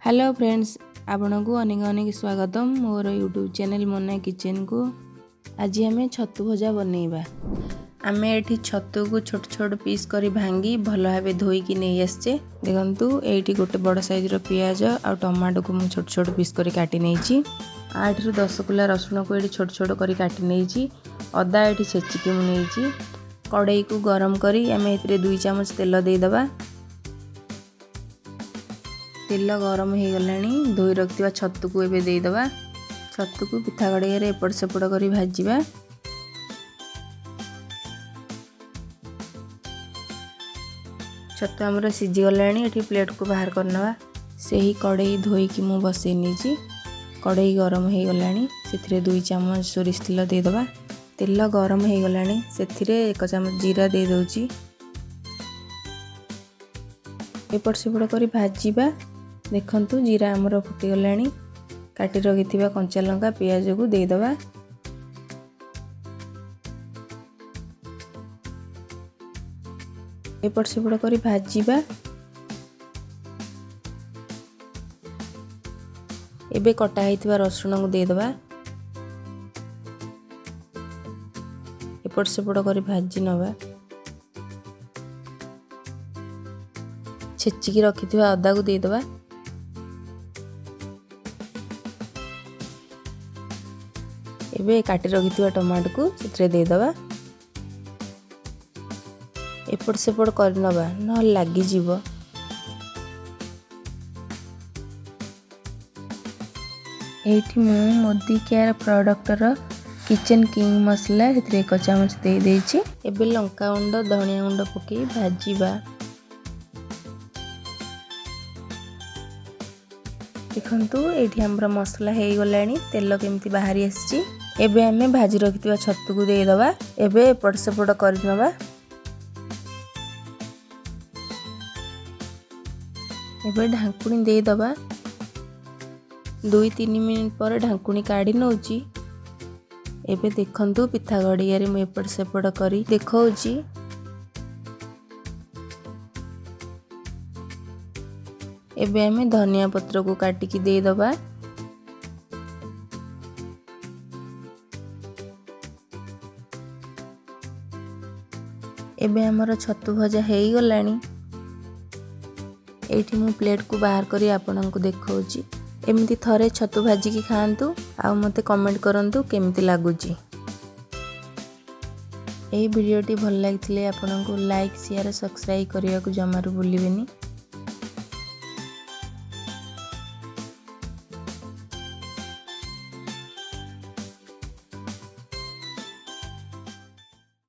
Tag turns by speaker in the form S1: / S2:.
S1: Hello friends, आपण को अनेक अनेक स्वागतम मोर यूट्यूब चैनल मोना किचन को। आज आम छतु भजा बनैबा। आम एठी छतु को छोट छोट पीस करी भांगी भल भाव धोईकी नहीं आसचे। देखंतु एठी गोटे बड़ साइज रो पियाज आ टमाटो को मु छोट छोट पीस करी काटी नैची। 8 रु 10 कुला रसुण को एठी छोट छोट करी काटी नैची। अदा एठी छेचिकी मु नैची। कड़ाई को गरम करी आम एथिरे 2 चम्मच तेल दे दबा। तेल गरम हो गलानी। धोई रखिवा छतु को एबे दे दबा। छतु को पिठा कड़ाई रे एपट सेपट करी भाजीबा। छतु हमर सिझी गलानी। एठी प्लेट को बाहर करनवा। सेही कड़ाई धोई कि मु बसै नीची। कड़ाई गरम हो गलानी। सेथिरे 2 चम्मच सोरिष तेल दे दबा। तेल गरम हो गलानी। सेथिरे 1 चम्मच जीरा दे दोची। एपट सेपट करी भाजीबा। देखंतु जीरा हमर फुटी गलानी। काटी रखिथिबा कंचा लंका पियाज को दे दबा। एपट सेपट करी भाजीबा। एबे कटा हैथिबा रसुण को दे दबा। एपट सेपट करी भाजी नबा। छेचिकी रखिथिबा अदा को दे दबा। एबे काटी रखिथिबा टमाटो को सेथरे दे दबा। एपट सेपट कर नबा न लागी जीवो। एठी मु मोदी केयर प्रोडक्ट रो किचन किंग मसला सेथरे 1 चम्मच दे देछि। एबे लंका गुंड धनिया गुंड पके भाजीबा। देखंतु एठी हमर मसला हे गलानी। तेल केमती बाहरी आछि। एबे हमें भाजी रखिथिबा छतु को दे दबा। एबे एपट सेपट कर नबा। एबे ढांकुनी दे दबा। 2-3 मिनिट पर ढांकुनी काढी नउची। एबे देखंतु पिठा गड़िया रे म एपट सेपट करी देखौची। एबे हमें धनिया पत्र को काटी की दे दबा। एबे हमर छतु भजा हे गलानी। एठी मु प्लेट को बाहर करी आपन को देखौची। एमिति थरे छतु भाजी की खांतु आ मते कमेंट करंतु केमिति लागुची। एही वीडियोटी भल लागिथिले आपन को लाइक शेयर सब्सक्राइब करिया को जमारू भूलिबेनी।